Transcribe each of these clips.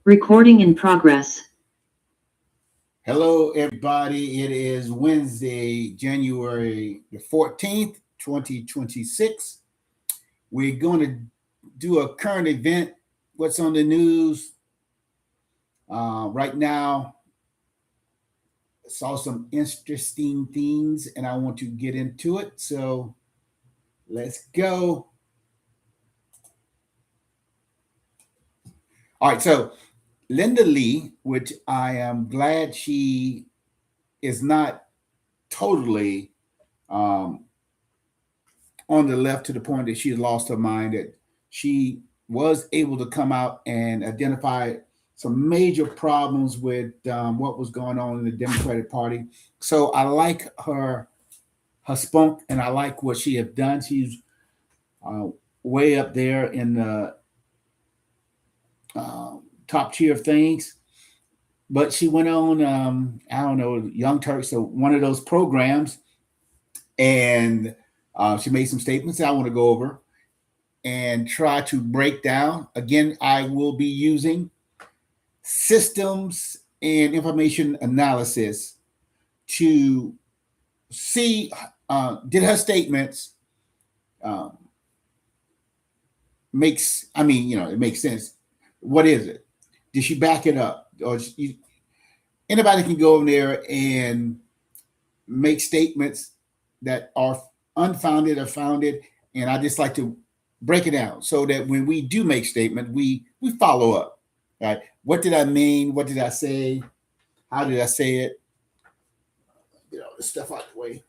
Recording in progress. Hello, everybody. It is Wednesday, January the 14th, 2026. We're going to do a current event, what's on the news right now. Saw some interesting things, and I want to get into it. So let's go. All right. So Linda Li, which I am glad she is not totally um, on the left to the point that she had lost her mind, that she was able to come out and identify some major problems with what was going on in the Democratic Party. So I like her spunk, and I like what she has done. She's uh, way up there in the uh, top tier of things. But she went on, I don't know, Young Turks, so one of those programs, and she made some statements that I want to go over and try to break down. Again, I will be using systems and information analysis to see did her statements um, makes. I mean, it makes sense. What is it? Did she back it up, or anybody can go in there and make statements that are unfounded or founded, and I just like to break it down so that when we do make statement, we follow up. Right? What did I mean? What did I say? How did I say it? Get all this stuff out the way.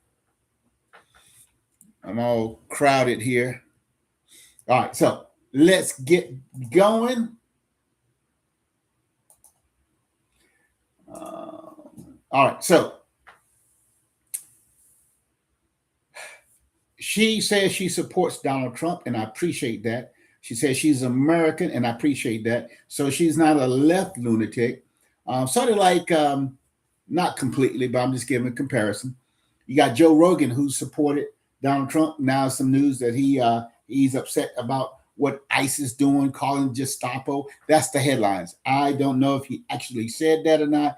I'm all crowded here. All right, so let's get going. All right, so she says she supports Donald Trump, and I appreciate that. She says she's American, and I appreciate that. So she's not a left lunatic. Sort of like, not completely, but I'm just giving a comparison. You got Joe Rogan, who supported Donald Trump. Now some news that he's upset about what ICE is doing, calling Gestapo. That's the headlines. I don't know if he actually said that or not.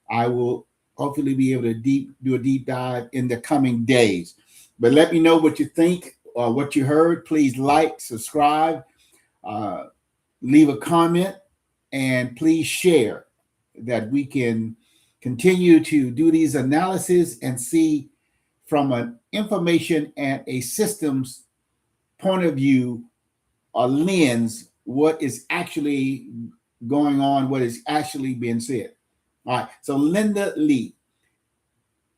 I will hopefully be able to do a deep dive in the coming days. But let me know what you think, what you heard. Please like, subscribe, uh, leave a comment, and please share that we can continue to do these analyses and see from an information and a systems point of view or lens what is actually going on, what is actually being said. All right. So Linda Li,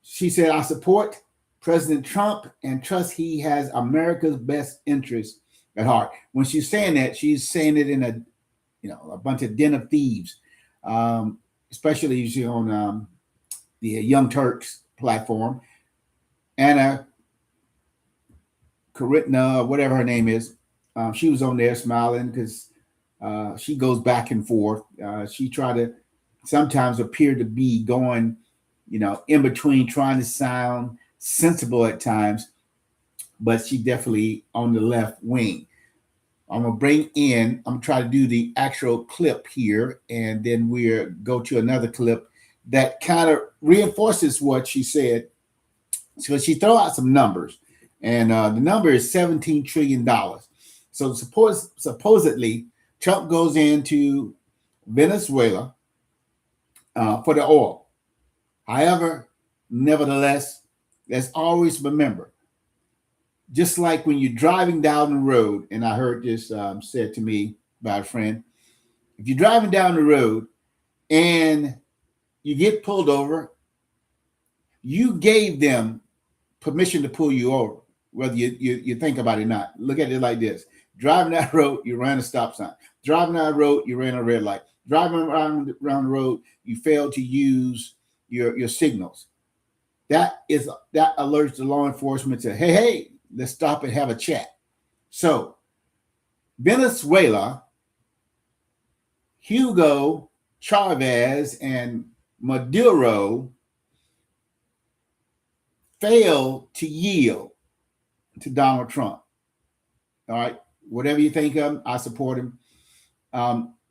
she said, I support President Trump and trust he has America's best interest at heart. When she's saying that, she's saying it in a bunch of den of thieves, especially usually on the Young Turks platform. Anna Karitna, whatever her name is, she was on there smiling because she goes back and forth. She tried to sometimes appear to be going, in between, trying to sound sensible at times, but she definitely on the left wing. I'm gonna try to do the actual clip here, and then we'll go to another clip that kind of reinforces what she said. So she throw out some numbers, and the number is $17 trillion. So supposedly Trump goes into Venezuela for the oil. However, nevertheless, let's always remember, just like when you're driving down the road, and I heard this said to me by a friend, if you're driving down the road and you get pulled over, you gave them permission to pull you over, whether you think about it or not. Look at it like this. Driving that road, you ran a stop sign. Driving that road, you ran a red light. Driving around the road, you failed to use your signals. That alerts the law enforcement to, hey, let's stop and have a chat. So Venezuela, Hugo Chavez and Maduro failed to yield to Donald Trump. All right, whatever you think of him, I support him.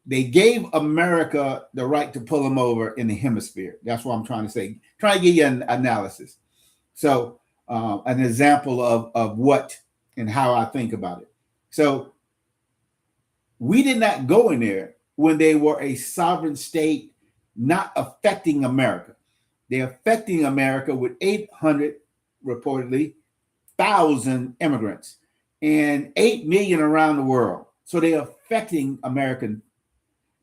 they gave America the right to pull them over in the hemisphere. That's what I'm trying to say. Trying to give you an analysis. So an example of what and how I think about it. So we did not go in there when they were a sovereign state, not affecting America. They're affecting America with 800 reportedly thousand immigrants and 8 million around the world. So they're affecting American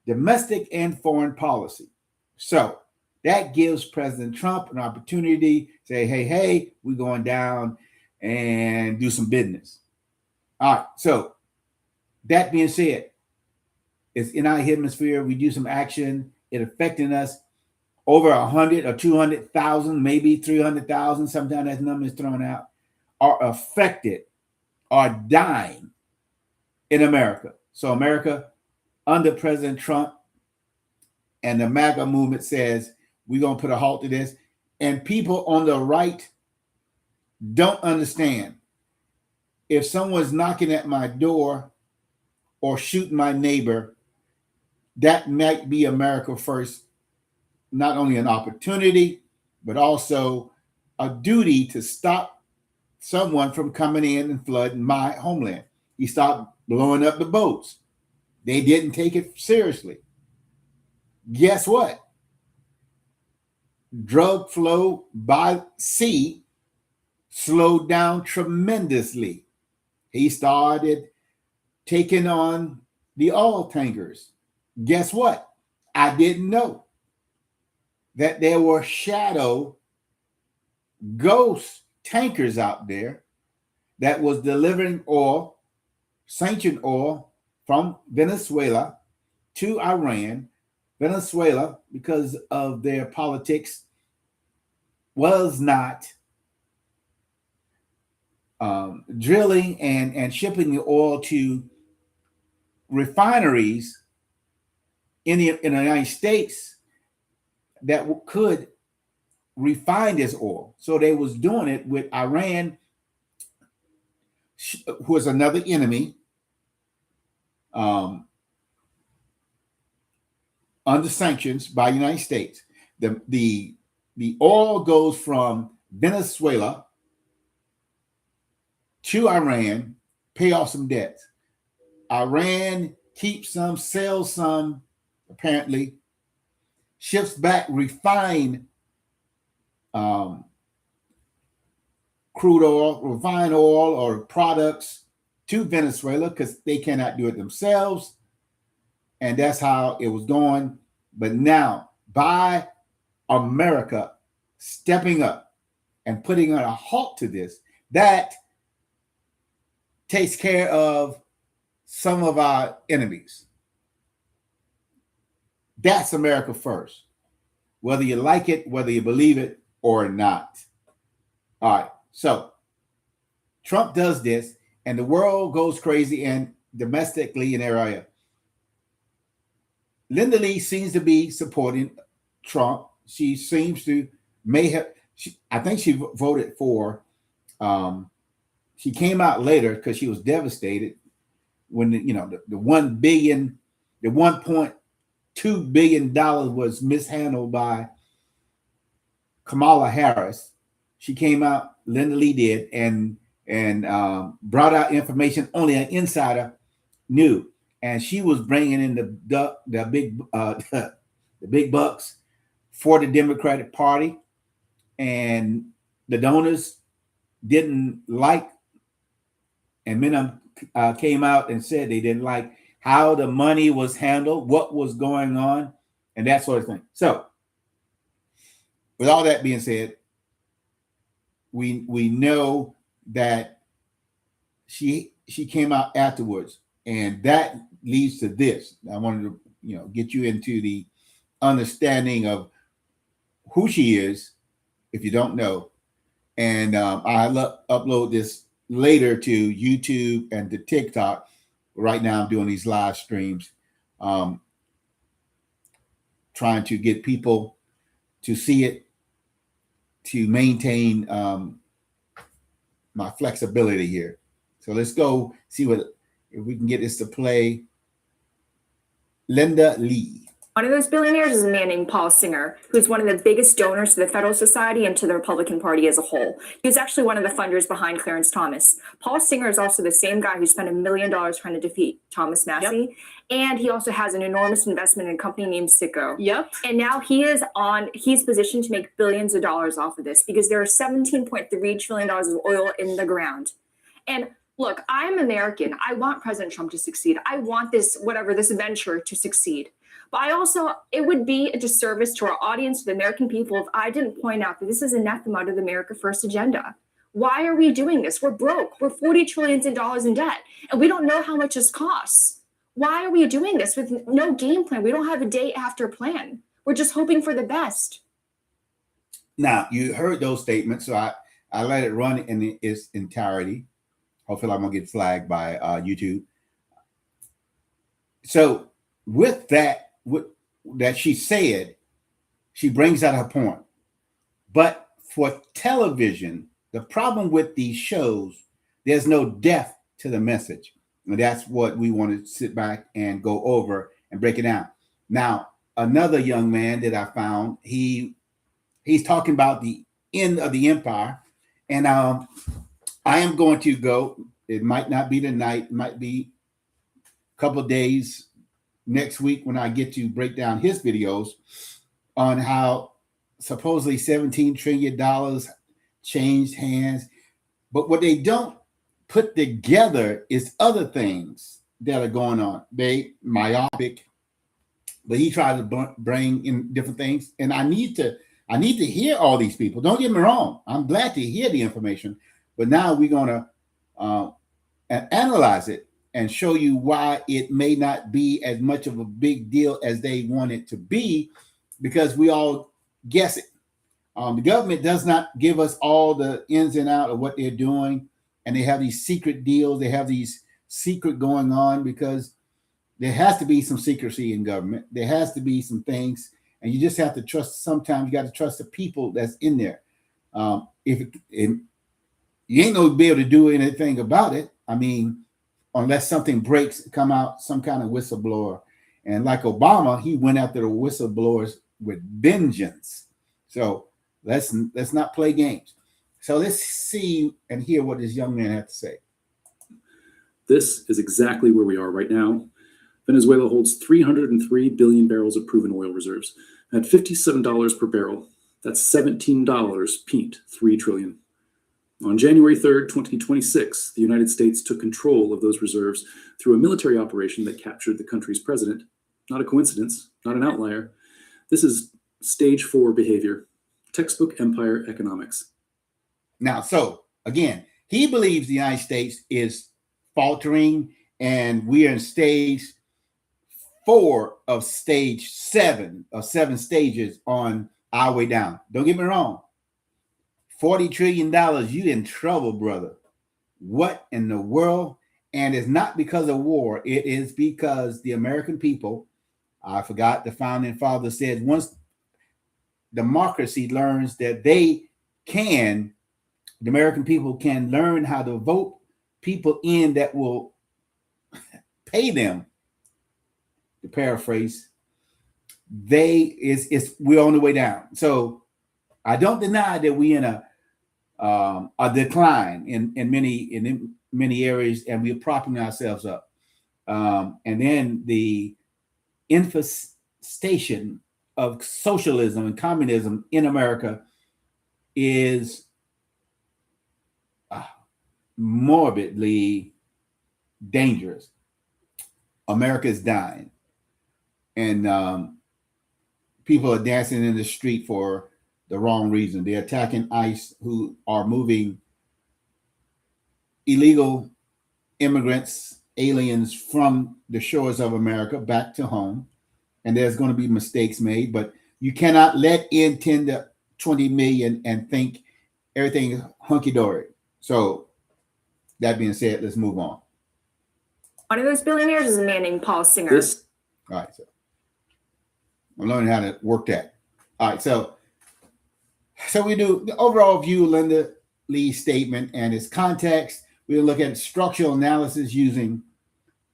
domestic and foreign policy. So that gives President Trump an opportunity to say, hey, we're going down and do some business. All right. So that being said, it's in our hemisphere. We do some action. It affecting us. Over 100 or 200,000, maybe 300,000, sometimes that number is thrown out, are affected, are dying in America. So America, under President Trump and the MAGA movement, says, we're going to put a halt to this. And people on the right don't understand. If someone's knocking at my door or shooting my neighbor, that might be America first. Not only an opportunity, but also a duty to stop someone from coming in and flooding my homeland. He stopped blowing up the boats. They didn't take it seriously. Guess what? Drug flow by sea slowed down tremendously. He started taking on the oil tankers. Guess what? I didn't know that there were shadow ghost tankers out there that was delivering oil, sanctioned oil from Venezuela to Iran. Venezuela, because of their politics, was not drilling and shipping the oil to refineries in the United States that could refine this oil. So they was doing it with Iran, who is another enemy, under sanctions by the United States. The oil goes from Venezuela to Iran, pay off some debts. Iran keeps some, sells some, apparently, ships back refined crude oil, refined oil, or products to Venezuela because they cannot do it themselves. And that's how it was going. But now, by America stepping up and putting on a halt to this, that takes care of some of our enemies. That's America first, whether you like it, whether you believe it or not. All right. So Trump does this and the world goes crazy, and domestically in area. Lindy Li seems to be supporting Trump. She seems to I think she voted for, she came out later because she was devastated when the $1.2 billion was mishandled by Kamala Harris. She came out, Lindy Li did, and brought out information only an insider knew, and she was bringing in the big bucks for the Democratic Party, and the donors didn't like, and many of them came out and said they didn't like how the money was handled, what was going on, and that sort of thing. So, with all that being said, we know that she came out afterwards, and that leads to this. I wanted to get you into the understanding of who she is, if you don't know. And I'll upload this later to YouTube and to TikTok. Right now I'm doing these live streams, trying to get people to see it, to maintain my flexibility here. So let's go see if we can get this to play. Linda Li. One of those billionaires is a man named Paul Singer, who's one of the biggest donors to the Federalist Society and to the Republican Party as a whole. He was actually one of the funders behind Clarence Thomas. Paul Singer is also the same guy who spent $1 million trying to defeat Thomas Massey. Yep. And he also has an enormous investment in a company named Citgo. Yep. And now he's positioned to make billions of dollars off of this because there are $17.3 trillion of oil in the ground. And look, I'm American. I want President Trump to succeed. I want this venture to succeed. But it would be a disservice to our audience, to the American people, if I didn't point out that this is anathema to the America First agenda. Why are we doing this? We're broke. We're $40 trillion in debt, and we don't know how much this costs. Why are we doing this with no game plan? We don't have a day after plan. We're just hoping for the best. Now, you heard those statements, so I let it run in its entirety. Hopefully, I'm going to get flagged by YouTube. So with that she said, she brings out her point. But for television, the problem with these shows, there's no depth to the message. And that's what we want to sit back and go over and break it down. Now, another young man that I found, he's talking about the end of the empire. And I am going to go, it might not be tonight, it might be a couple of days next week when I get to break down his videos on how supposedly $17 trillion changed hands. But what they don't put together is other things that are going on. They myopic, but he tried to bring in different things. And I need to hear all these people. Don't get me wrong. I'm glad to hear the information, but now we're going to analyze it and show you why it may not be as much of a big deal as they want it to be, because we all guess it. The government does not give us all the ins and outs of what they're doing, and they have these secret deals. They have these secret going on because there has to be some secrecy in government. There has to be some things, and you just have to trust. Sometimes you got to trust the people that's in there. You ain't gonna be able to do anything about it. I mean, unless something breaks, come out some kind of whistleblower. And like Obama, he went after the whistleblowers with vengeance. So let's not play games. So let's see and hear what this young man had to say. This is exactly where we are right now. Venezuela holds 303 billion barrels of proven oil reserves at $57 per barrel. That's $17 peent 3 trillion. On January 3rd, 2026, the United States took control of those reserves through a military operation that captured the country's president. Not a coincidence, not an outlier. This is stage 4 behavior, textbook empire economics. Now, so again, he believes the United States is faltering, and we are in stage 4 of stage 7 of 7 stages on our way down. Don't get me wrong. $40 trillion, you in trouble, brother. What in the world? And it's not because of war. It is because the American people, I forgot the founding father said, once democracy learns that the American people can learn how to vote people in that will pay them, to paraphrase, we're on the way down. So I don't deny that we're in a decline in many areas, and we're propping ourselves up. And then the infestation of socialism and communism in America is morbidly dangerous. America is dying, and people are dancing in the street for the wrong reason. They're attacking ICE, who are moving illegal immigrants, aliens from the shores of America back to home. And there's going to be mistakes made, but you cannot let in 10 to 20 million and think everything is hunky-dory. So that being said, let's move on. One of those billionaires is a man named Paul Singer. All right, so I'm learning how to work that. All right, so we do the overall view of Linda Li's statement and its context. We'll look at structural analysis using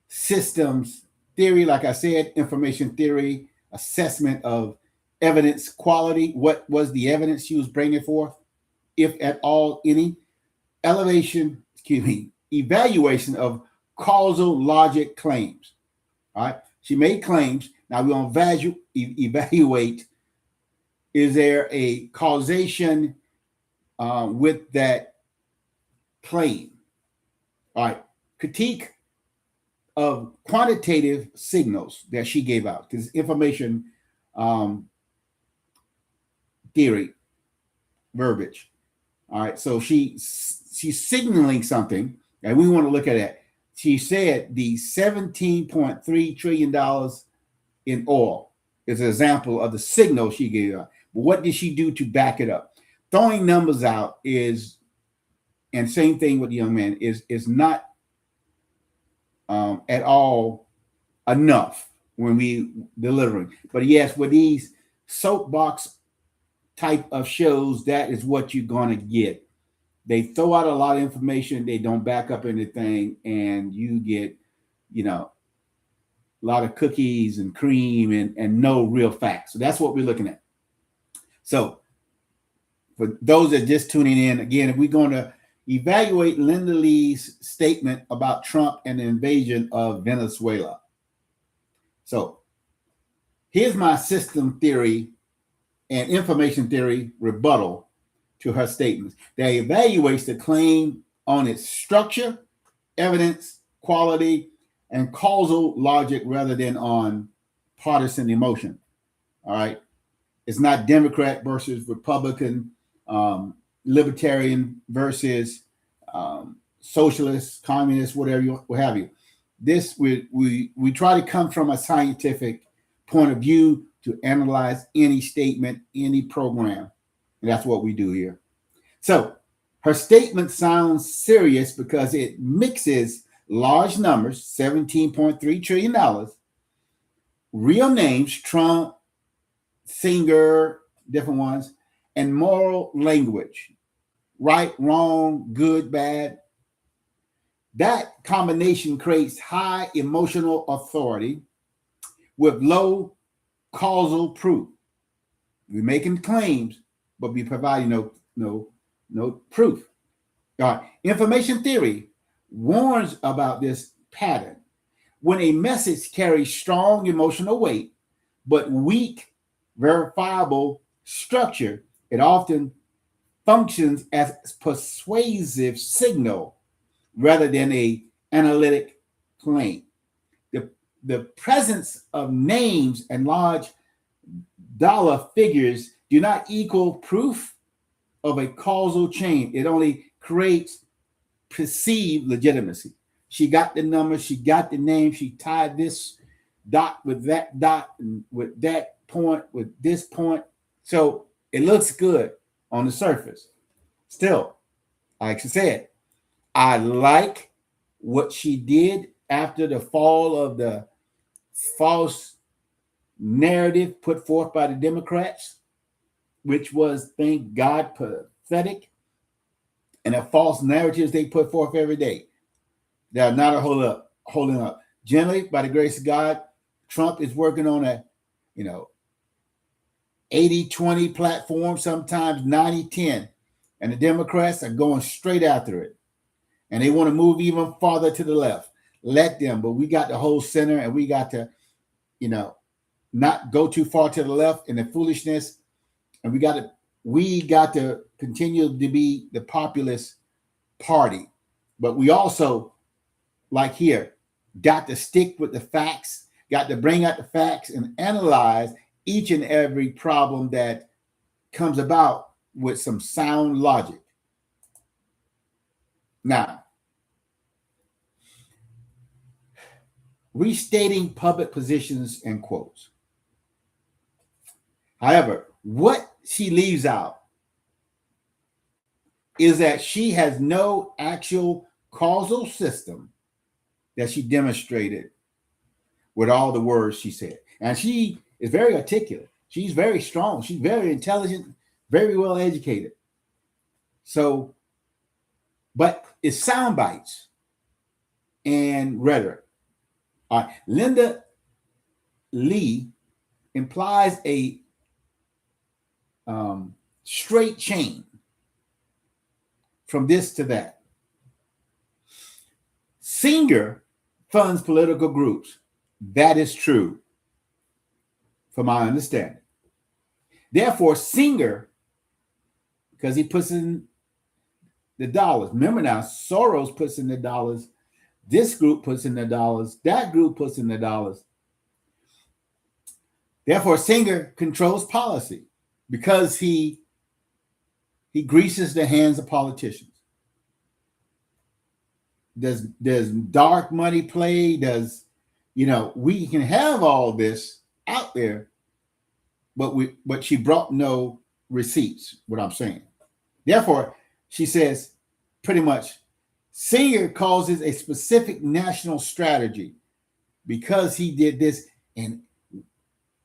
systems theory, like I said, information theory, assessment of evidence quality. What was the evidence she was bringing forth, if at all any? Evaluation of causal logic claims. All right. She made claims. Now we're going to evaluate, is there a causation with that claim? All right. Critique of quantitative signals that she gave out, because information theory verbiage. All right. So she's signaling something, and we want to look at it. She said the $17.3 trillion in oil is an example of the signal she gave out. But what did she do to back it up? Throwing numbers out is, and same thing with the young man, is not at all enough when we delivering. But yes, with these soapbox type of shows, that is what you're going to get. They throw out a lot of information, they don't back up anything, and you get, a lot of cookies and cream and no real facts. So that's what we're looking at. So for those that are just tuning in, again, we're going to evaluate Lindy Li's statement about Trump and the invasion of Venezuela. So here's my system theory and information theory rebuttal to her statements. That evaluates the claim on its structure, evidence, quality, and causal logic rather than on partisan emotion. All right. It's not Democrat versus Republican, libertarian versus socialist, communist, whatever what have you. This we try to come from a scientific point of view to analyze any statement, any program. And that's what we do here. So her statement sounds serious because it mixes large numbers, $17.3 trillion, real names, Trump, Singer, different ones, and moral language, right, wrong, good, bad. That combination creates high emotional authority with low causal proof. We're making claims, but we're providing no proof. All right. Information theory warns about this pattern. When a message carries strong emotional weight, but weak verifiable structure, it often functions as persuasive signal rather than a analytic claim. The presence of names and large dollar figures do not equal proof of a causal chain. It only creates perceived legitimacy. She got the number, she got the name, she tied this dot with that dot, and with that point, with this point. So it looks good on the surface. Still, like I said, I like what she did after the fall of the false narrative put forth by the Democrats, which was, thank God, pathetic. And the false narratives they put forth every day, they are not holding up. Generally, by the grace of God, Trump is working on a 80-20 platform, sometimes 90-10. And the Democrats are going straight after it. And they want to move even farther to the left. Let them, but we got the whole center, and we got to, not go too far to the left in the foolishness. And we got to continue to be the populist party. But we also, like here, got to stick with the facts, got to bring out the facts and analyze each and every problem that comes about with some sound logic. Now, restating public positions and quotes. However, what she leaves out is that she has no actual causal system that she demonstrated with all the words she said. And she is very articulate. She's very strong. She's very intelligent, very well educated. So, but it's sound bites and rhetoric. Linda Li implies a straight chain from this to that. Singer funds political groups. That is true, from my understanding. Therefore, Singer, because he puts in the dollars. Remember now, Soros puts in the dollars. This group puts in the dollars. That group puts in the dollars. Therefore, Singer controls policy because he greases the hands of politicians. Does dark money play? We can have all this out there, but she brought no receipts, what I'm saying. Therefore, she says pretty much, Singer causes a specific national strategy because he did this, and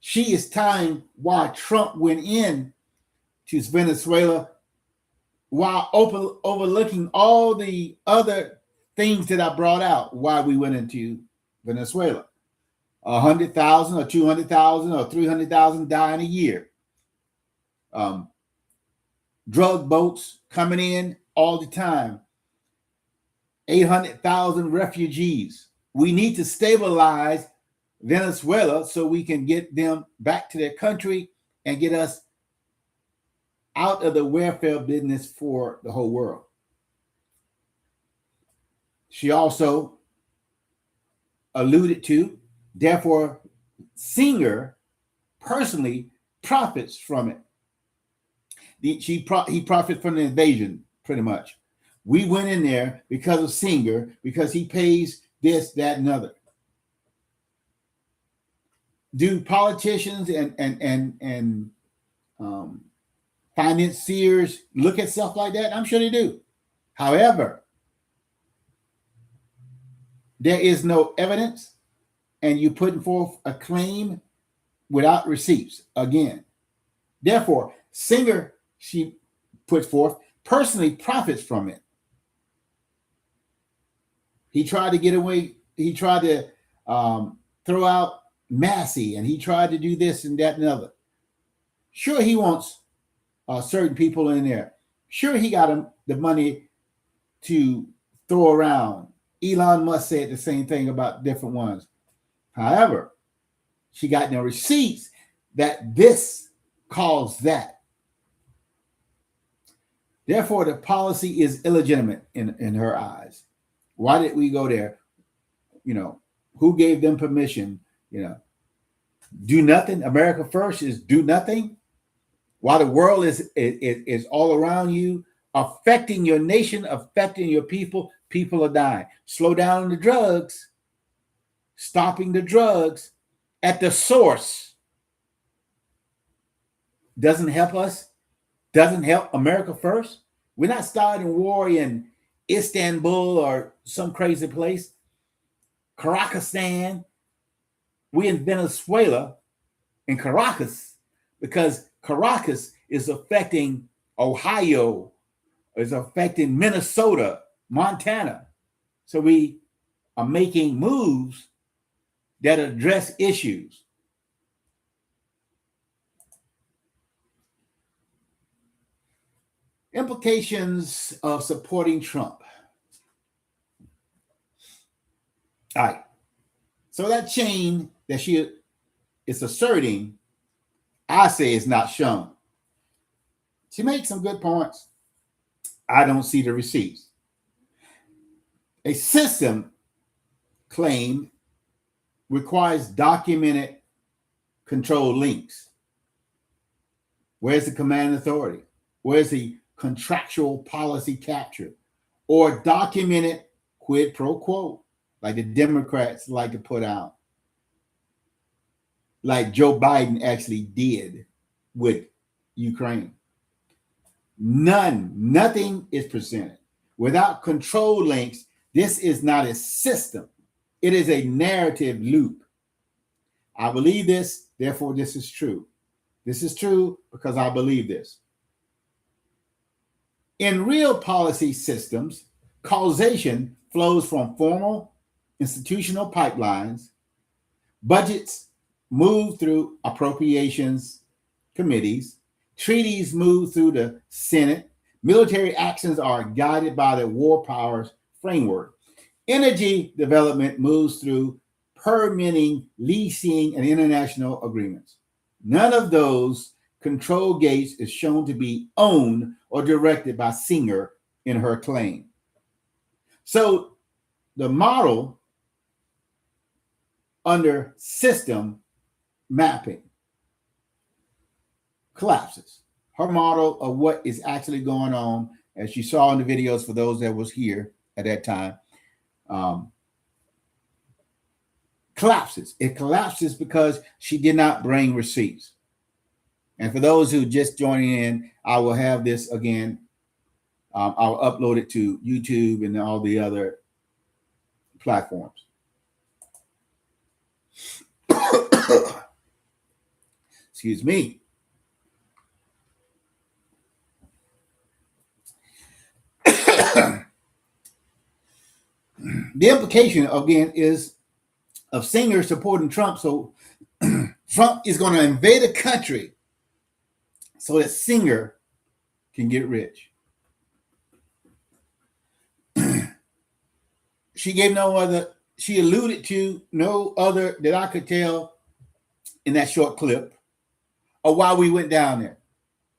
she is tying why Trump went in to Venezuela while overlooking all the other things that I brought out why we went into Venezuela. 100,000 or 200,000 or 300,000 die in a year. Drug boats coming in all the time. 800,000 refugees. We need to stabilize Venezuela so we can get them back to their country and get us out of the welfare business for the whole world. She also alluded to, therefore, Singer personally profits from it. He profits from the invasion, pretty much. We went in there because of Singer, because he pays this, that, and other. Do politicians and financiers look at stuff like that? I'm sure they do. However, there is no evidence, and you're putting forth a claim without receipts again. Therefore, Singer, she puts forth, personally profits from it. He tried to get away. He tried to throw out Massey, and he tried to do this and that and other. Sure, he wants certain people in there. Sure, he got the money to throw around. Elon Musk said the same thing about different ones. However, she got no receipts that this caused that. Therefore, the policy is illegitimate in her eyes. Why did we go there? Who gave them permission? Do nothing. America first is do nothing. While the world is all around you, affecting your nation, affecting your people, people are dying. Slow down the drugs, stopping the drugs at the source doesn't help us, doesn't help America first. We're not starting war in Istanbul or some crazy place. Caracastan. We're in Venezuela, in Caracas, because Caracas is affecting Ohio, is affecting Minnesota, Montana. So we are making moves that address issues. Implications of supporting Trump. All right. So that chain that she is asserting, I say is not shown. She makes some good points. I don't see the receipts. A system claim requires documented control links. Where's the command authority? Where's the contractual policy capture? Or documented quid pro quo, like the Democrats like to put out, like Joe Biden actually did with Ukraine. Nothing is presented. Without control links, this is not a system. It is a narrative loop. I believe this, therefore this is true. This is true because I believe this. In real policy systems, causation flows from formal institutional pipelines, budgets, move through appropriations committees. Treaties move through the Senate. Military actions are guided by the war powers framework. Energy development moves through permitting, leasing, and international agreements. None of those control gates is shown to be owned or directed by Singer in her claim. So the model under system mapping collapses. Her model of what is actually going on, as you saw in the videos for those that was here at that time, collapses. It collapses because she did not bring receipts. And for those who just joining in, I will have this again. I'll upload it to YouTube and all the other platforms. Excuse me. The implication again is of Singer supporting Trump. So Trump is going to invade a country so that Singer can get rich. She gave no other, she alluded to no other that I could tell in that short clip of why we went down there.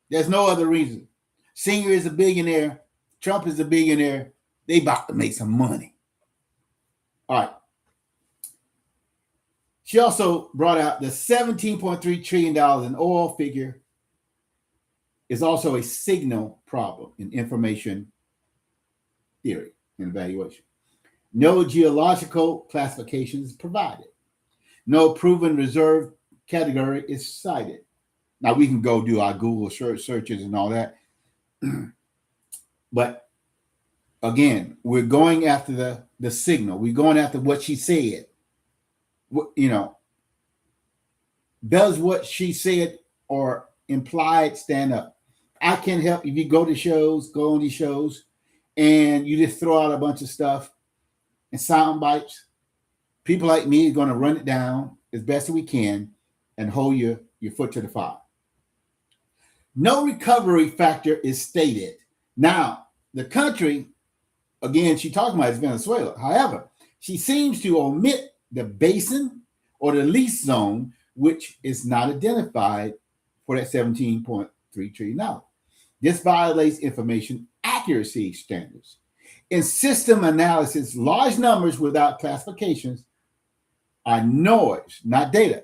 There's no other reason. Singer is a billionaire. Trump is a billionaire. They about to make some money. All right. She also brought out the $17.3 trillion in oil figure is also a signal problem in information theory and evaluation. No geological classification is provided. No proven reserve category is cited. Now we can go do our Google searches and all that. But again, we're going after the signal. We're going after what she said. You know, does what she said or implied stand up? I can help if you go to shows, go on these shows, and you just throw out a bunch of stuff and sound bites. People like me are going to run it down as best as we can and hold your foot to the fire. No recovery factor is stated. Now, the country, again, she talking about is Venezuela. However, she seems to omit the basin or the lease zone, which is not identified for that $17.3 trillion. This violates information accuracy standards. In system analysis, large numbers without classifications are noise, not data.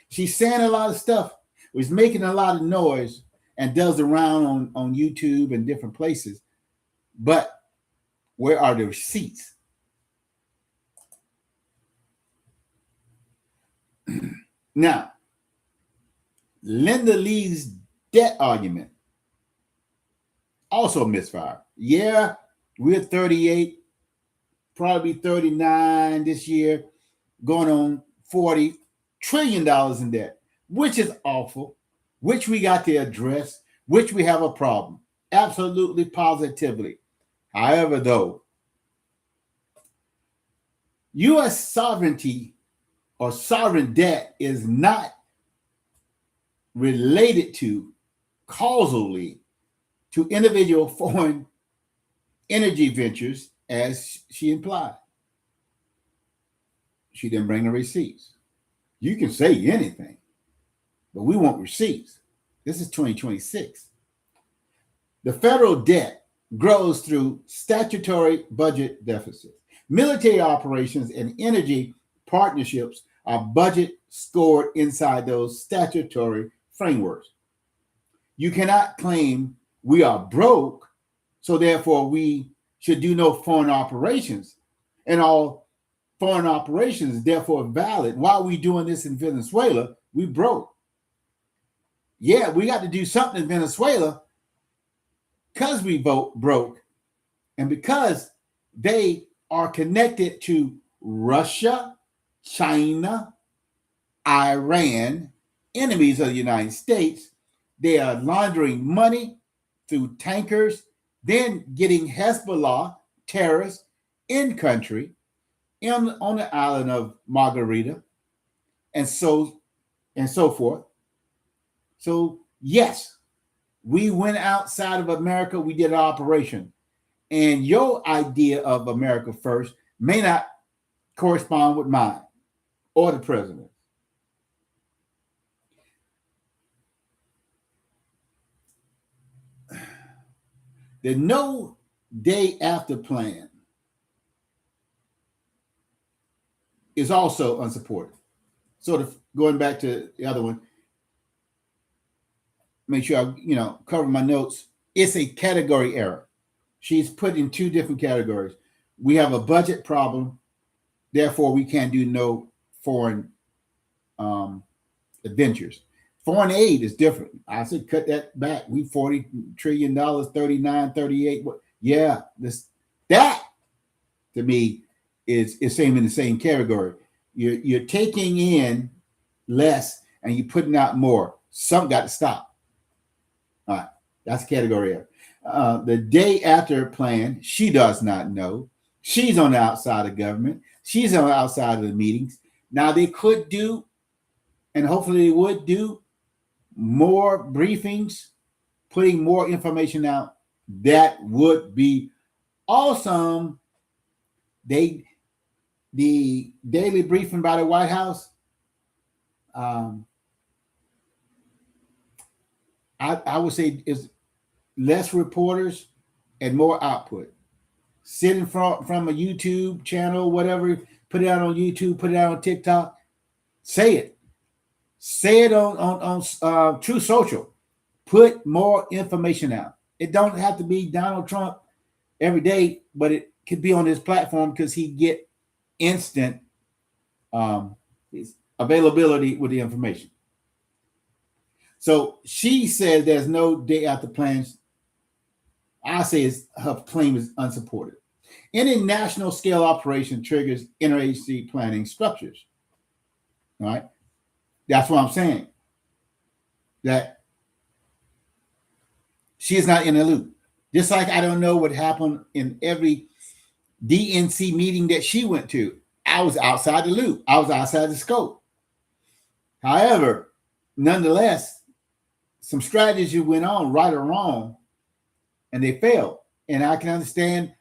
She's saying a lot of stuff, was making a lot of noise and does the round on YouTube and different places. But where are the receipts? Now, Lindy Li's debt argument also misfire. Yeah, we're 38, probably 39 this year, going on $40 trillion in debt, which is awful, which we got to address, which we have a problem. Absolutely, positively. However, though, U.S. sovereignty or sovereign debt is not related to causally to individual foreign energy ventures, as she implied. She didn't bring the receipts. You can say anything, but we want receipts. This is 2026. The federal debt grows through statutory budget deficits. Military operations and energy partnerships are budget scored inside those statutory frameworks. You cannot claim we are broke, so therefore we should do no foreign operations, and all foreign operations is therefore valid. Why are we doing this in Venezuela? We broke. Yeah, we got to do something in Venezuela because we broke, and because they are connected to Russia, China, Iran, enemies of the United States. They are laundering money through tankers, then getting Hezbollah terrorists in country on the island of Margarita. And so and so forth. So, yes, we went outside of America. We did an operation. And your idea of America first may not correspond with mine or the president. The no day after plan is also unsupported. Sort of going back to the other one, make sure I cover my notes. It's a category error. She's put in two different categories. We have a budget problem, therefore we can't do no foreign adventures. Foreign aid is different. I said cut that back. We $40 trillion, 39, 38. Yeah, that to me is same in the same category. You're taking in less and you're putting out more. Some got to stop. All right, that's category error. The day after plan, she does not know. She's on the outside of government. She's on the outside of the meetings. Now they could do, and hopefully they would do, more briefings, putting more information out. That would be awesome. The daily briefing by the White House, I would say is less reporters and more output. Sit in front from a YouTube channel, whatever, put it out on YouTube, put it out on TikTok. Say it. Say it on True Social. Put more information out. It don't have to be Donald Trump every day, but it could be on his platform because he get instant availability with the information. So she says there's no day after plans. I say her claim is unsupported. Any national scale operation triggers interagency planning structures. All right. That's what I'm saying. That she is not in the loop. Just like I don't know what happened in every DNC meeting that she went to. I was outside the loop. I was outside the scope. However, nonetheless, some strategy went on, right or wrong, and they failed. And I can understand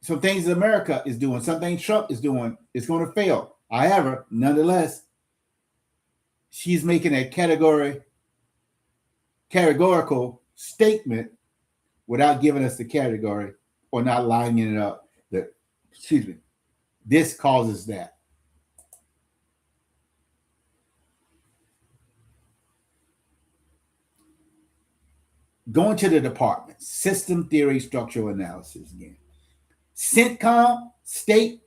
some things that America is doing, some things Trump is doing, it's going to fail. However, nonetheless, she's making a categorical statement without giving us the category or not lining it up. This causes that. Going to the department, system theory, structural analysis again. CENTCOM, state,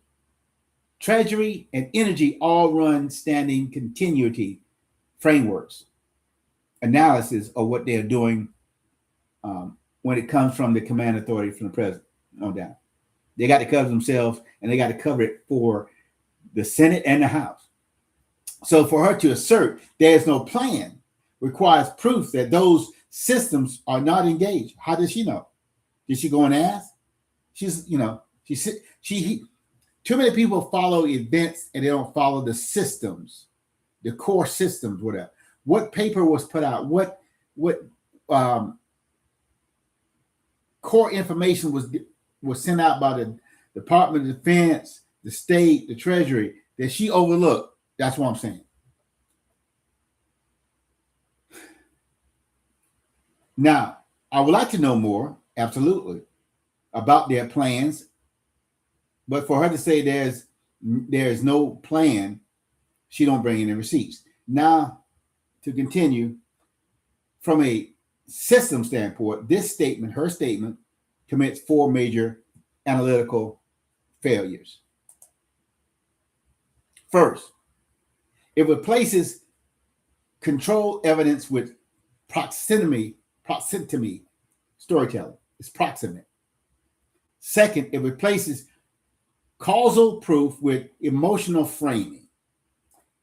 treasury, and energy all run standing continuity frameworks, analysis of what they're doing when it comes from the command authority from the president on down. They got to cover themselves and they got to cover it for the Senate and the House. So for her to assert there's no plan requires proof that those systems are not engaged. How does she know? Did she go and ask? Too many people follow events and they don't follow the systems, the core systems, whatever. What paper was put out? What core information was sent out by the Department of Defense, the state, the Treasury that she overlooked? That's what I'm saying. Now, I would like to know more, absolutely, about their plans. But for her to say there's no plan, she don't bring any receipts. Now, to continue, from a system standpoint, this statement, her statement, commits 4 major analytical failures. First, it replaces control evidence with proximity storytelling. It's proximate. Second, it replaces causal proof with emotional framing.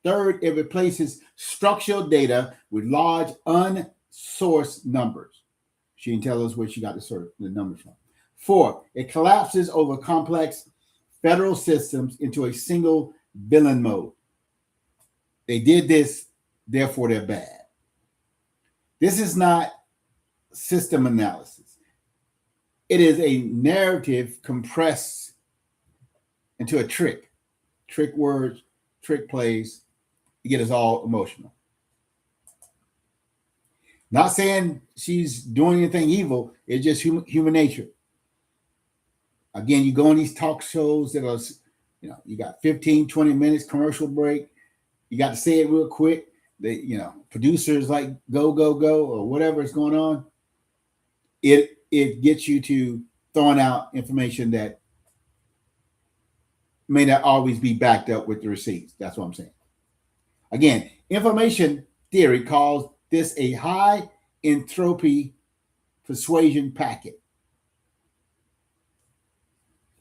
Third, it replaces structural data with large unsourced numbers. She didn't tell us where she got the numbers from. Fourth, it collapses over complex federal systems into a single villain mode. They did this therefore they're bad. This is not system analysis. It is a narrative compressed into a trick words, trick plays to get us all emotional. Not saying she's doing anything evil. It's just human nature. Again, you go on these talk shows that are, you got 15, 20 minutes commercial break. You got to say it real quick. Producers like go, or whatever is going on. It gets you to throwing out information that may not always be backed up with the receipts. That's what I'm saying. Again, information theory calls this a high entropy persuasion packet.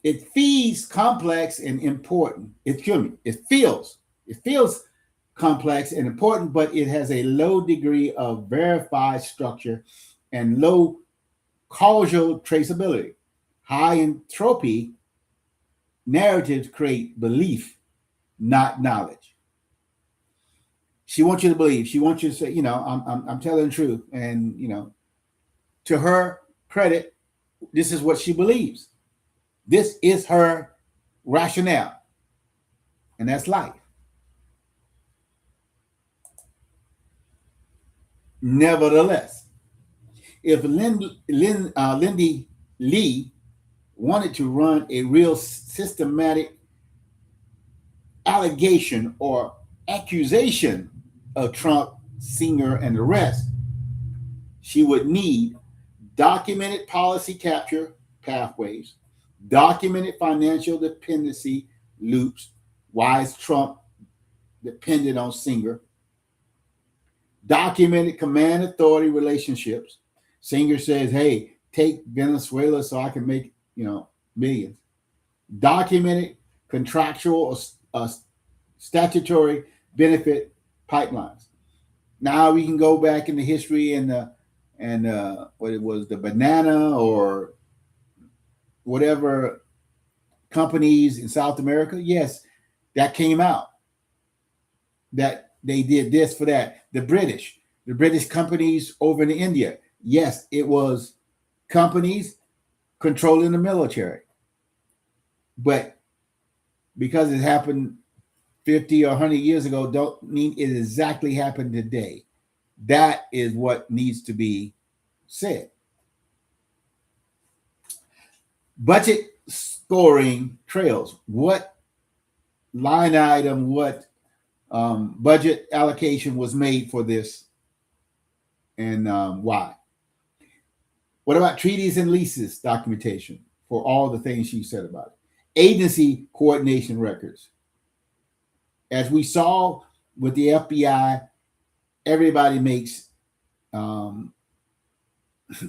It feels complex and important. It feels complex and important, but it has a low degree of verified structure and low causal traceability. High entropy narratives create belief, not knowledge. She wants you to believe. She wants you to say, I'm telling the truth. And, to her credit, this is what she believes. This is her rationale. And that's life. Nevertheless, if Lindy Li wanted to run a real systematic allegation or accusation of Trump, Singer, and the rest, she would need documented policy capture pathways, documented financial dependency loops. Why is Trump dependent on Singer? Documented command authority relationships. Singer says, hey, take Venezuela so I can make, millions. Documented contractual or statutory benefit pipelines. Now we can go back in the history and what it was, the banana or whatever companies in South America. Yes, that came out. That they did this for that. The British companies over in India. Yes, it was companies controlling the military. But because it happened 50 or 100 years ago, don't mean it exactly happened today. That is what needs to be said. Budget scoring trails. What line item, what budget allocation was made for this and why? What about treaties and leases documentation for all the things she said about it? Agency coordination records. As we saw with the FBI, everybody makes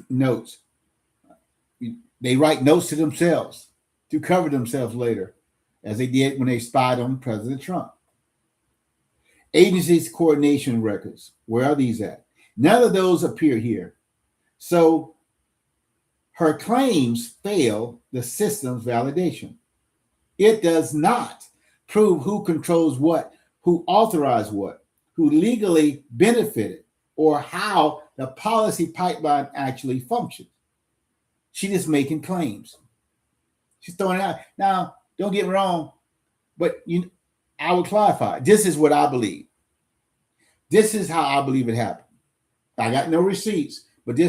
notes. They write notes to themselves to cover themselves later, as they did when they spied on President Trump. Agencies coordination records. Where are these at? None of those appear here. So her claims fail the system's validation. It does not prove who controls what, who authorized what, who legally benefited, or how the policy pipeline actually functions. She's just making claims. She's throwing it out. Now, don't get me wrong, but I will clarify. This is what I believe. This is how I believe it happened. I got no receipts, but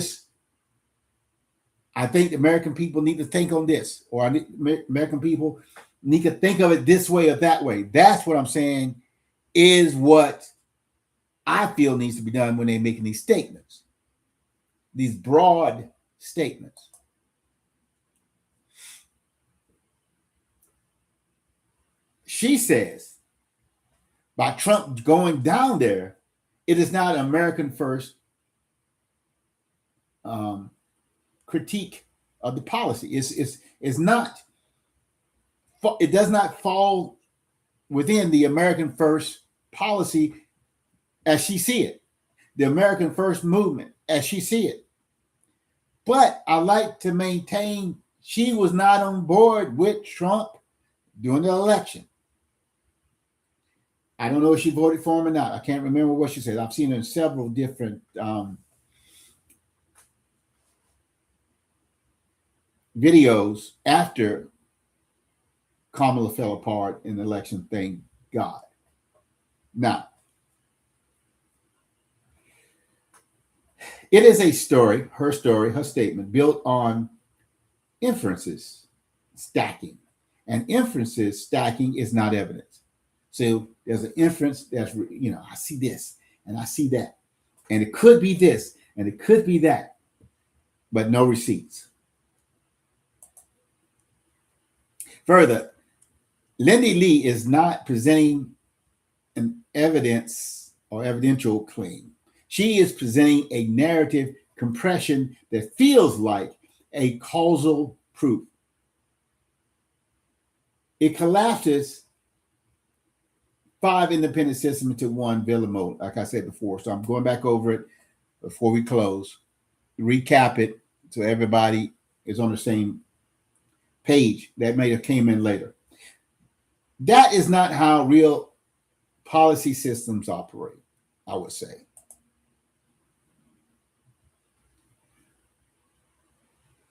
I think the American people need to think on this, or American people need to think of it this way or that way. That's what I'm saying is what I feel needs to be done when they're making these statements, these broad statements. She says, by Trump going down there, it is not an American first critique of the policy. It's not. It does not fall within the American first policy as she see it, the American first movement as she see it. But I like to maintain she was not on board with Trump during the election. I don't know if she voted for him or not. I can't remember what she said. I've seen her in several different videos after Kamala fell apart in the election. Thank God. Now, it is a story, her statement, built on inferences stacking. And inferences stacking is not evidence. So there's an inference that's, I see this and I see that. And it could be this and it could be that, but no receipts. Further, Lindy Li is not presenting an evidence or evidential claim. She is presenting a narrative compression that feels like a causal proof. It collapses 5 independent systems into one villain mode, like I said before. So I'm going back over it before we close, recap it so everybody is on the same page. That may have came in later. That is not how real policy systems operate, I would say.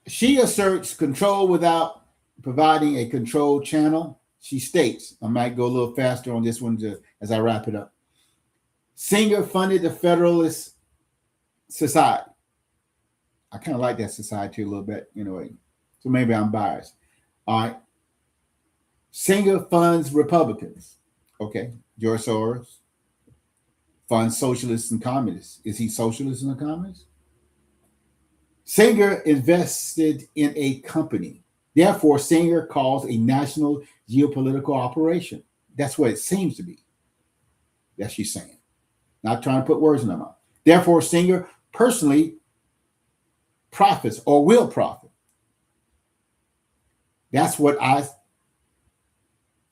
She asserts control without providing a control channel. She states, I might go a little faster on this one as I wrap it up. Singer funded the Federalist Society. I kind of like that society a little bit, so maybe I'm biased. All right. Singer funds Republicans. Okay. George Soros funds socialists and communists. Is he socialist and a communist? Singer invested in a company. Therefore, Singer calls a national geopolitical operation. That's what it seems to be. That's she's saying. Not trying to put words in her mouth. Therefore, Singer personally profits or will profit. That's what I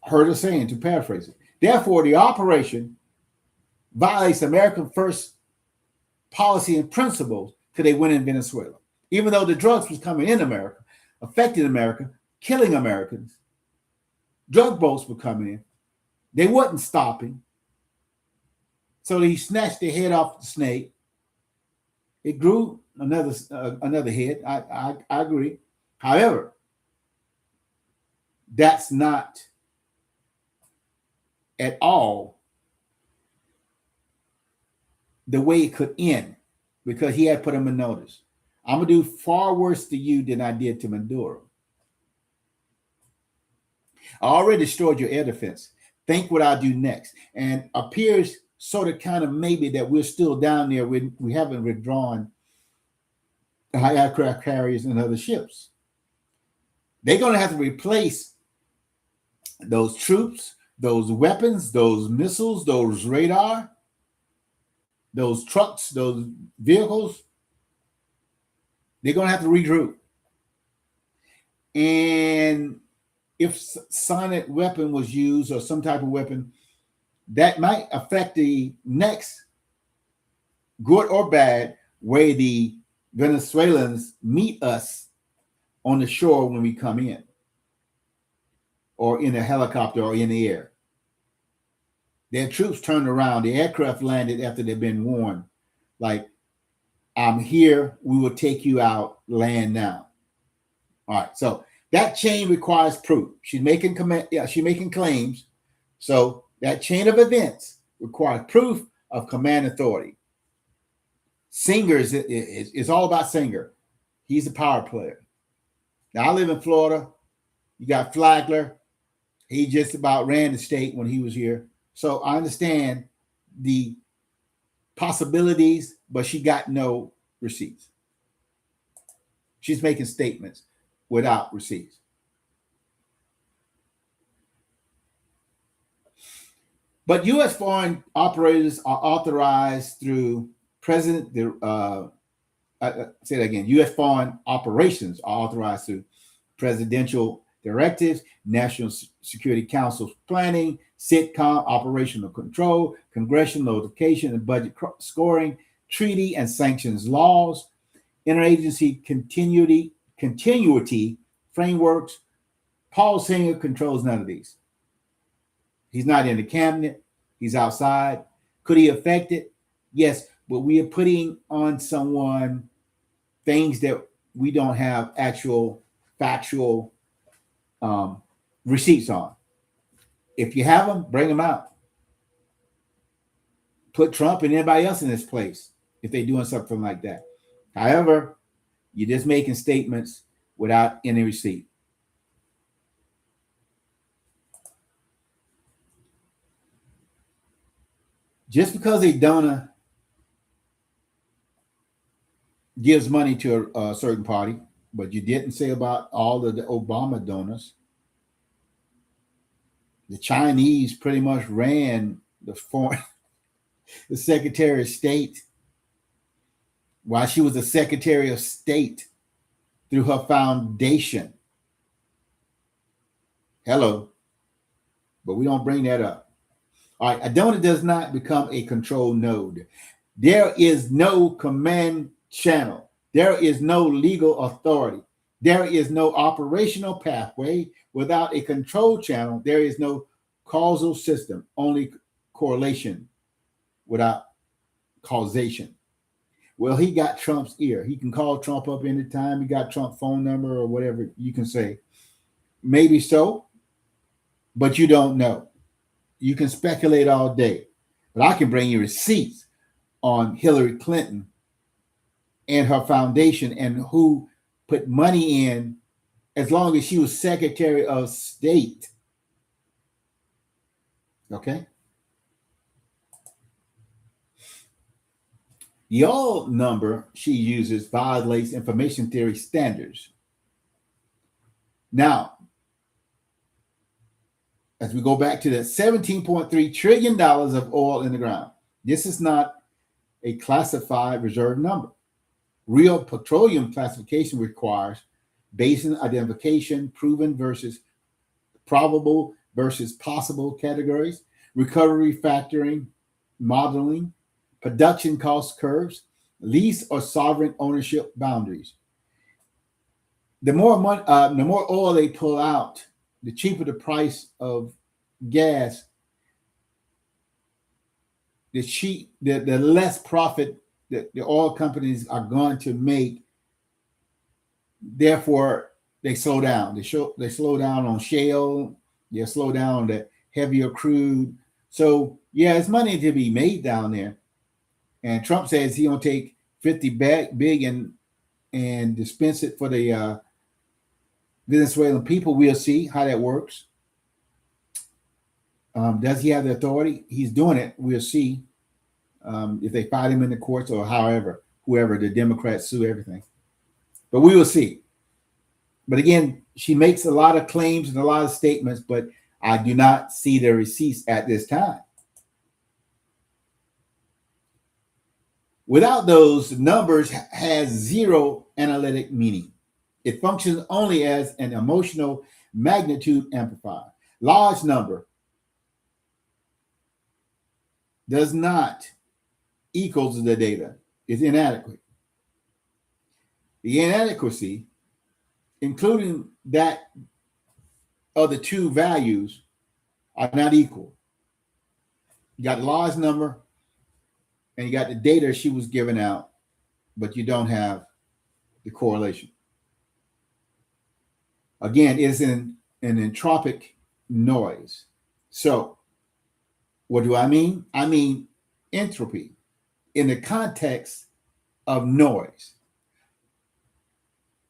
heard her saying, to paraphrase it. Therefore, the operation violates American first policy and principles till they win in Venezuela. Even though the drugs was coming in America, affecting America, killing Americans, drug boats were coming in. They wasn't stopping. So he snatched the head off the snake. It grew another head. I agree. However, that's not at all the way it could end, because he had put him in notice. I'm going to do far worse to you than I did to Maduro. I already destroyed your air defense. Think what I'll do next. And appears sort of kind of maybe that we're still down there. We haven't withdrawn the high aircraft carriers and other ships. They're going to have to replace those troops, those weapons, those missiles, those radar, those trucks, those vehicles. They're going to have to regroup. And if sonic weapon was used or some type of weapon, that might affect the next, good or bad, way the Venezuelans meet us on the shore when we come in, or in a helicopter or in the air. Their troops turned around. The aircraft landed after they've been warned, like, I'm here, we will take you out, land now. All right, so that chain requires proof. She's making claims. So that chain of events requires proof of command authority. Singer is all about Singer. He's a power player. Now, I live in Florida. You got Flagler. He just about ran the state when he was here. So I understand the possibilities, but she got no receipts. She's making statements without receipts. But U.S. foreign operators are authorized through President. Say that again. U.S. foreign operations are authorized through presidential directives, National Security Council's planning, SITCOM operational control, congressional notification and budget scoring, treaty and sanctions laws, interagency continuity frameworks. Paul Singer controls none of these. He's not in the cabinet. He's outside. Could he affect it? Yes, but we are putting on someone things that we don't have actual factual receipts on. If you have them, bring them out. Put Trump and anybody else in this place if they're doing something like that. However, you're just making statements without any receipt. Just because a donor gives money to a certain party, but you didn't say about all of the Obama donors. The Chinese pretty much ran the Secretary of State while she was the Secretary of State through her foundation. Hello. But we don't bring that up. All right, a donor does not become a control node. There is no command channel. There is no legal authority. There is no operational pathway. Without a control channel, there is no causal system, only correlation without causation. Well, he got Trump's ear. He can call Trump up anytime. He got Trump's phone number or whatever you can say. Maybe so, but you don't know. You can speculate all day, but I can bring you receipts on Hillary Clinton and her foundation and who put money in as long as she was Secretary of State. Okay? The old number she uses violates information theory standards. Now, as we go back to the $17.3 trillion of oil in the ground, this is not a classified reserve number. Real petroleum classification requires basin identification, proven versus probable versus possible categories, recovery factoring, modeling, production cost curves, lease or sovereign ownership boundaries. The more money, the more oil they pull out, the cheaper the price of gas, the less profit that the oil companies are going to make. Therefore, they slow down. They slow down on shale. They slow down on the heavier crude. So yeah, it's money to be made down there. And Trump says he's gonna take 50 big and dispense it for the Venezuelan people. We'll see how that works. Does he have the authority? He's doing it. We'll see if they fight him in the courts or whoever the Democrats sue everything. But we will see. But again, she makes a lot of claims and a lot of statements, but I do not see the receipts at this time. Without those, numbers has zero analytic meaning. It functions only as an emotional magnitude amplifier. Large number does not equals the data. It's inadequate. The inadequacy, including that of the two values, are not equal. You got a large number and you got the data she was giving out, but you don't have the correlation. Again, it's an entropic noise. So what do I mean? I mean entropy in the context of noise.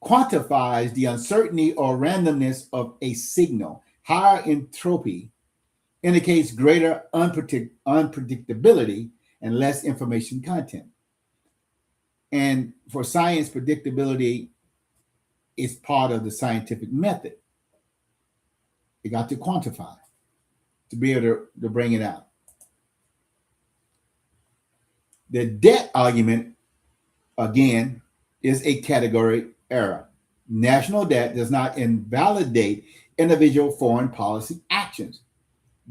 Quantifies the uncertainty or randomness of a signal. Higher entropy indicates greater unpredictability and less information content. And for science, predictability is part of the scientific method. You got to quantify to be able to bring it out. The debt argument, again, is a category error. National debt does not invalidate individual foreign policy actions.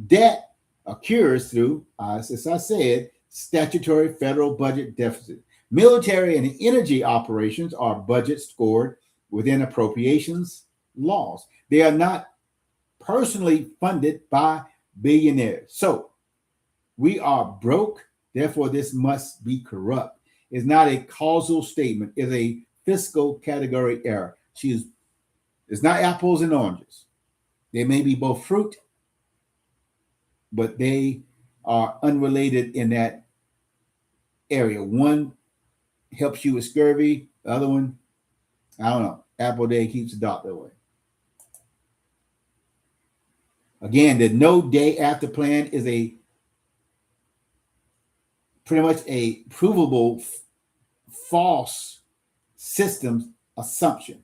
Debt occurs through, as I said, statutory federal budget deficit. Military and energy operations are budgets scored within appropriations laws. They are not personally funded by billionaires. So We are broke, therefore this must be corrupt. It's not a causal statement, it's a fiscal category error. It's not apples and oranges. They may be both fruit, but they are unrelated in that area. One helps you with scurvy, the other one, I don't know. Apple day keeps the doctor away. Again, the no day after plan is a pretty much a provable false systems assumption.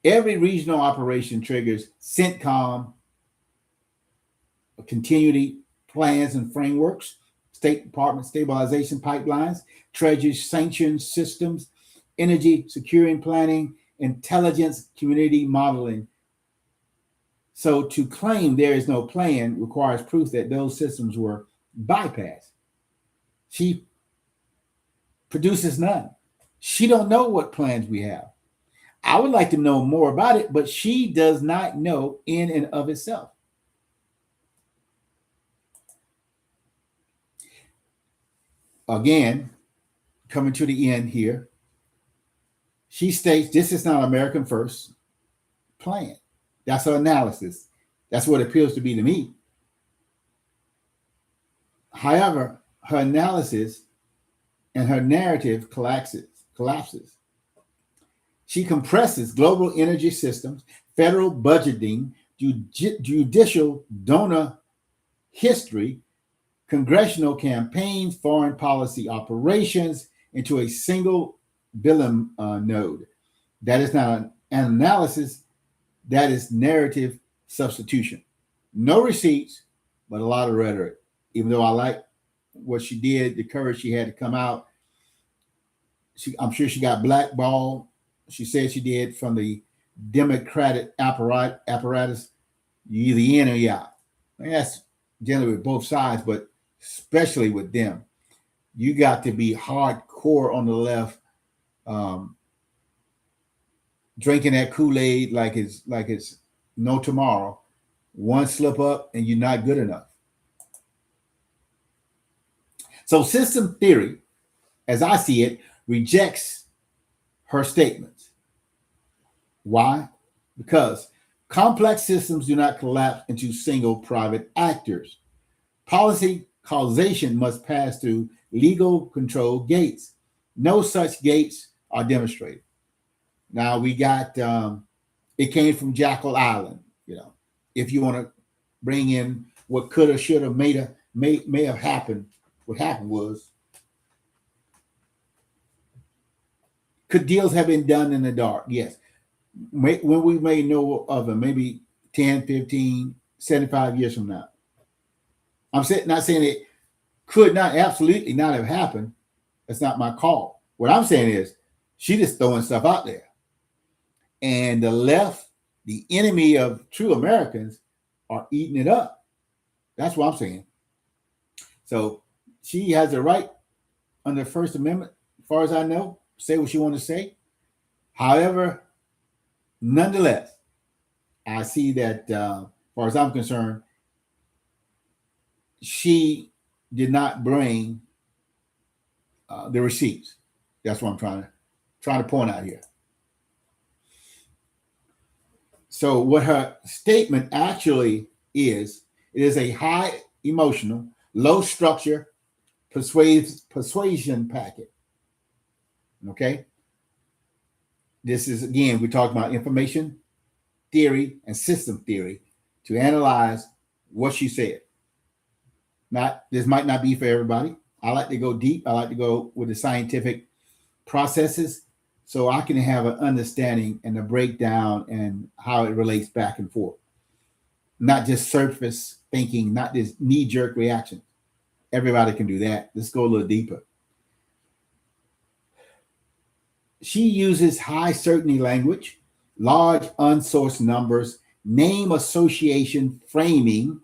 Every regional operation triggers CENTCOM continuity plans and frameworks, State Department stabilization pipelines, Treasury sanctions systems, energy security planning, intelligence community modeling. So to claim there is no plan requires proof that those systems were bypassed. She produces none. She don't know what plans we have. I would like to know more about it, but she does not know in and of itself. Again, coming to the end here, she states this is not American First plan. That's her analysis. That's what it appears to be to me. However, her analysis and her narrative collapses. She compresses global energy systems, federal budgeting, judicial donor history, congressional campaigns, foreign policy operations into a single villain node. That is not an analysis, that is narrative substitution. No receipts, but a lot of rhetoric. Even though I like what she did, the courage she had to come out. I'm sure she got blackballed. She said she did from the Democratic apparatus. You either in or you out. And that's generally with both sides, but especially with them. You got to be hardcore on the left, drinking that Kool-Aid like it's no tomorrow. One slip up and you're not good enough. So system theory, as I see it, rejects her statements. Why? Because complex systems do not collapse into single private actors. Policy causation must pass through legal control gates. No such gates are demonstrated. Now we got, it came from Jackal Island. If you want to bring in what could have, should have, may have happened, what happened was, could deals have been done in the dark? Yes. When we may know of them, maybe 10, 15, 75 years from now. I'm not saying it could not absolutely not have happened. That's not my call. What I'm saying is she just throwing stuff out there. And the left, the enemy of true Americans, are eating it up. That's what I'm saying. So she has the right under the First Amendment, as far as I know, say what she wants to say. However, nonetheless, I see that, as far as I'm concerned, she did not bring the receipts. That's what I'm trying to point out here. So what her statement actually is, it is a high emotional, low structure persuasion packet. Okay. This is, again, we're talking about information theory and system theory to analyze what she said. This might not be for everybody. I like to go deep. I like to go with the scientific processes so I can have an understanding and a breakdown and how it relates back and forth. Not just surface thinking, not this knee-jerk reaction. Everybody can do that. Let's go a little deeper. She uses high certainty language, large unsourced numbers, name association framing,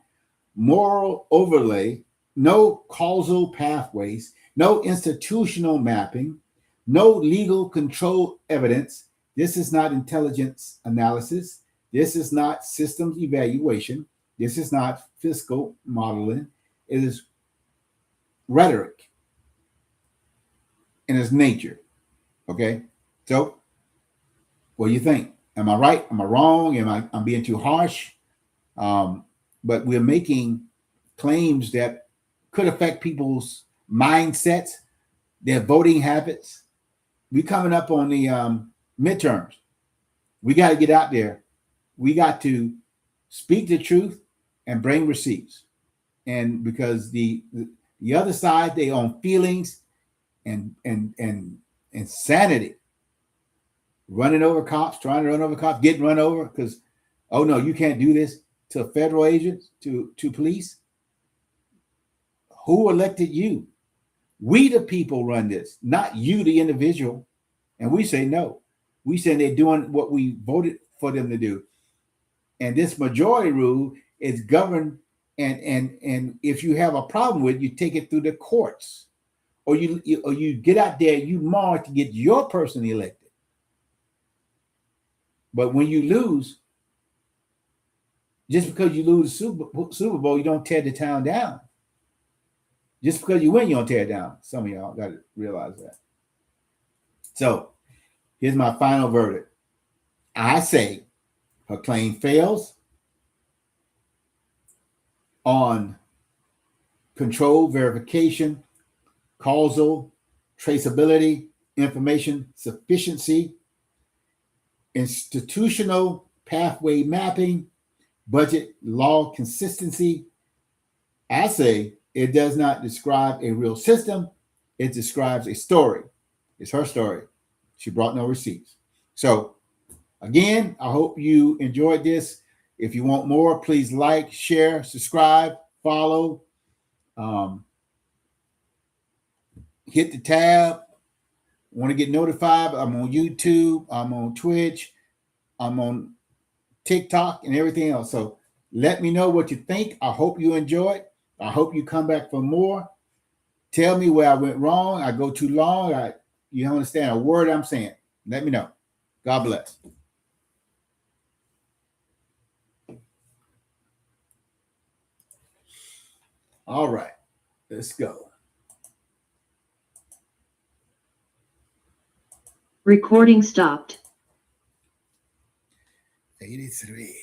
moral overlay, no causal pathways, no institutional mapping, no legal control evidence. This is not intelligence analysis. This is not systems evaluation. This is not fiscal modeling. It is rhetoric in its nature. Okay. So what do you think? Am I right? Am I wrong? I'm being too harsh? But we're making claims that could affect people's mindsets, their voting habits. We coming up on the midterms. We got to get out there. We got to speak the truth and bring receipts. And because the other side, they own feelings and insanity. Running over cops, trying to run over cops, getting run over because, oh no, you can't do this to federal agents, to police. Who elected you? We the people run this, not you the individual. And we say no. We say they're doing what we voted for them to do. And this majority rule is governed, and if you have a problem with it, you take it through the courts, or you get out there, you march to get your person elected. But when you lose, just because you lose the Super Bowl, you don't tear the town down. Just because you win, you don't tear it down. Some of y'all got to realize that. So here's my final verdict. I say her claim fails on control, verification, causal, traceability, information sufficiency, institutional pathway mapping, budget law consistency. I say it does not describe a real system. It describes a story. It's her story. She brought no receipts. So again, I hope you enjoyed this. If you want more, please like, share, subscribe, follow. Hit the tab. Want to get notified? I'm on YouTube. I'm on Twitch. I'm on TikTok and everything else. So let me know what you think. I hope you enjoyed. I hope you come back for more. Tell me where I went wrong. I go too long. You don't understand a word I'm saying. Let me know. God bless. All right, let's go. Recording stopped. 83.